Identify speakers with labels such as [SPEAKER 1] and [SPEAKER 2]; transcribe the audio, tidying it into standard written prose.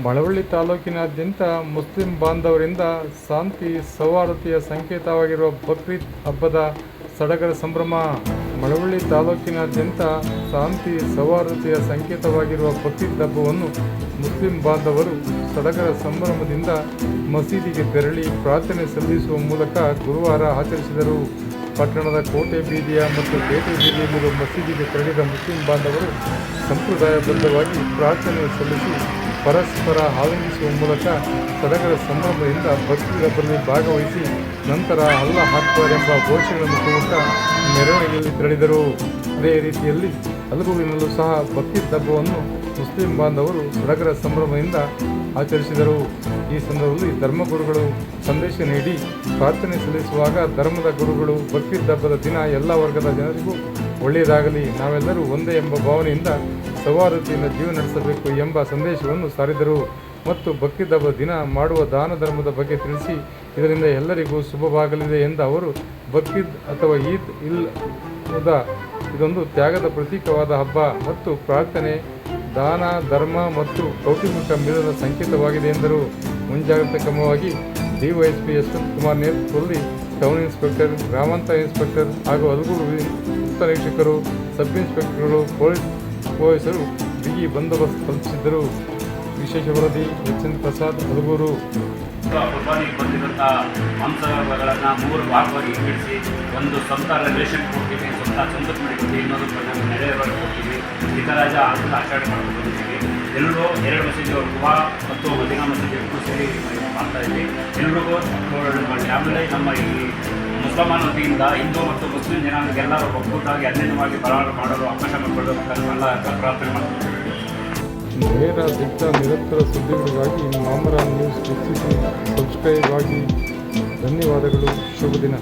[SPEAKER 1] ಮಳವಳ್ಳಿ ತಾಲೂಕಿನಾದ್ಯಂತ ಮುಸ್ಲಿಂ ಬಾಂಧವರಿಂದ ಶಾಂತಿ ಸೌಹಾರ್ದತೆಯ ಸಂಕೇತವಾಗಿರುವ ಬಕ್ರೀದ್ ಹಬ್ಬದ ಸಡಗರ ಸಂಭ್ರಮ. ಮಳವಳ್ಳಿ ತಾಲೂಕಿನಾದ್ಯಂತ ಶಾಂತಿ ಸೌಹಾರ್ದತೆಯ ಸಂಕೇತವಾಗಿರುವ ಬಕ್ರೀದ್ ಹಬ್ಬವನ್ನು ಮುಸ್ಲಿಂ ಬಾಂಧವರು ಸಡಗರ ಸಂಭ್ರಮದಿಂದ ಮಸೀದಿಗೆ ತೆರಳಿ ಪ್ರಾರ್ಥನೆ ಸಲ್ಲಿಸುವ ಮೂಲಕ ಗುರುವಾರ ಆಚರಿಸಿದರು. ಪಟ್ಟಣದ ಕೋಟೆ ಬೀದಿಯ ಮತ್ತು ಪೇಟೆ ಬೀದಿಯಲ್ಲಿರುವ ಮಸೀದಿಗೆ ತೆರಳಿದ ಮುಸ್ಲಿಂ ಬಾಂಧವರು ಸಂಪ್ರದಾಯಬದ್ಧವಾಗಿ ಪ್ರಾರ್ಥನೆ ಸಲ್ಲಿಸಿ ಪರಸ್ಪರ ಆಲಿಂಗಿಸುವ ಮೂಲಕ ಸಡಗರ ಸಂಭ್ರಮದಿಂದ ಬಕ್ರೀದ್ ಹಬ್ಬದಲ್ಲಿ ಭಾಗವಹಿಸಿ ನಂತರ ಅಲ್ಲಾಹ್ ಅಕ್ಬರ್ ಎಂಬ ಘೋಷಣೆಗಳನ್ನು ಕೂಗುತ್ತಾ ಮೆರವಣಿಗೆಯಲ್ಲಿ ತೆರಳಿದರು. ಅದೇ ರೀತಿಯಲ್ಲಿ ಅಲ್ಗೂರಿನಲ್ಲೂ ಸಹ ಬಕ್ರೀದ್ ಹಬ್ಬವನ್ನು ಮುಸ್ಲಿಂ ಬಾಂಧವರು ಸಡಗರ ಸಂಭ್ರಮದಿಂದ ಆಚರಿಸಿದರು. ಈ ಸಂದರ್ಭದಲ್ಲಿ ಧರ್ಮಗುರುಗಳು ಸಂದೇಶ ನೀಡಿ ಪ್ರಾರ್ಥನೆ ಸಲ್ಲಿಸುವಾಗ ಧರ್ಮದ ಗುರುಗಳು ಬಕ್ರೀದ್ ಹಬ್ಬದ ದಿನ ಎಲ್ಲ ವರ್ಗದ ಜನರಿಗೂ ಒಳ್ಳೆಯದಾಗಲಿ, ನಾವೆಲ್ಲರೂ ಒಂದೇ ಎಂಬ ಭಾವನೆಯಿಂದ ಸೌಹಾರ್ದತೆಯಿಂದ ಜೀವನ ನಡೆಸಬೇಕು ಎಂಬ ಸಂದೇಶವನ್ನು ಸಾರಿದರು. ಮತ್ತು ಬಕ್ರೀದ್ ಹಬ್ಬದ ದಿನ ಮಾಡುವ ದಾನ ಧರ್ಮದ ಬಗ್ಗೆ ತಿಳಿಸಿ ಇದರಿಂದ ಎಲ್ಲರಿಗೂ ಶುಭವಾಗಲಿದೆ ಎಂದ ಅವರು, ಬಕ್ರೀದ್ ಅಥವಾ ಈದ್ ಇಲ್ ಅದ್ಹಾ ಇದೊಂದು ತ್ಯಾಗದ ಪ್ರತೀಕವಾದ ಹಬ್ಬ ಮತ್ತು ಪ್ರಾರ್ಥನೆ, ದಾನ ಧರ್ಮ ಮತ್ತು ಕೌಟುಂಬಿಕ ಮಿಲನದ ಸಂಕೇತವಾಗಿದೆ ಎಂದರು. ಮುಂಜಾಗ್ರತಾ ಕ್ರಮವಾಗಿ ಡಿವೈಎಸ್ಪಿ ಯಶವಂತ್ ಕುಮಾರ್ ನೇತೃತ್ವದಲ್ಲಿ ಟೌನ್ ಇನ್ಸ್ಪೆಕ್ಟರ್, ಗ್ರಾಮಾಂತರ ಇನ್ಸ್ಪೆಕ್ಟರ್ ಹಾಗೂ ಅಲ್ಗೂರು ಉಪ ನಿರೀಕ್ಷಕರು, ಸಬ್ ಇನ್ಸ್ಪೆಕ್ಟರ್ಗಳು, ಪೊಲೀಸರು ಬಿಗಿ ಬಂದೋಬಸ್ತ್ ಕಲ್ಪಿಸಿದ್ದರು. ವಿಶೇಷ ವರದಿ ಎಚ್.ಎನ್. ಪ್ರಸಾದ್, ಅಲ್ಗೂರು.
[SPEAKER 2] ಕುರ್ಬಾನಿಗೆ ಬಂದಿರುವಂಥ ಮಾಂಸಗಳನ್ನು 3 ಭಾಗವಾಗಿ ವಿಂಗಡಿಸಿ ಒಂದು ಸ್ವಂತ ರಿಲೇಷನ್ ಕೊಡ್ತೀವಿ, ಸ್ವಂತ ಮಾಡಿಕೊಡ್ತೀವಿ, ಇನ್ನೊಂದು ನೆರೆಯವರಿಗೆ ಕೊಡ್ತೀವಿ. ಈ ಥರ ಆಚರಣೆ ಮಾಡ್ಕೊಂಡು ಬಂದಿದ್ದೀವಿ. ಎಲ್ಲರೂ 2 ಮಸೀದಿಯವರು ಕುಬಾ ಮತ್ತು ಮದೀನಾ ಮಸೀದಿ ಸೇರಿ ಮಾಡ್ತಾ ಇದ್ವಿ. ಎಲ್ರಿಗೂ ಆಮೇಲೆ ನಮ್ಮ ಈ ಮುಸಲ್ಮಾನ ವತಿಯಿಂದ ಹಿಂದೂ ಮತ್ತು ಮುಸ್ಲಿಂ ಜನಾಂಗಕ್ಕೆಲ್ಲರೂ ಒಕ್ಕೂಟಾಗಿ ಅನ್ಯವಾಗಿ ಬರಾರು ಮಾಡಲು ಅವಕಾಶ ಮಾಡಿಕೊಳ್ಳಲು ಪ್ರಾರ್ಥನೆ ಮಾಡ್ತೀವಿ.
[SPEAKER 1] ನೇರ ದಿಟ್ಟ ನಿರಂತರ ಸುದ್ದಿಗಳಿಗಾಗಿ ಮಾಮರ ನ್ಯೂಸ್ ವೀಕ್ಷಿಸಿ ಸಬ್ಸ್ಕ್ರೈಬ್ ಆಗಿ. ಧನ್ಯವಾದಗಳು. ಶುಭ ದಿನ.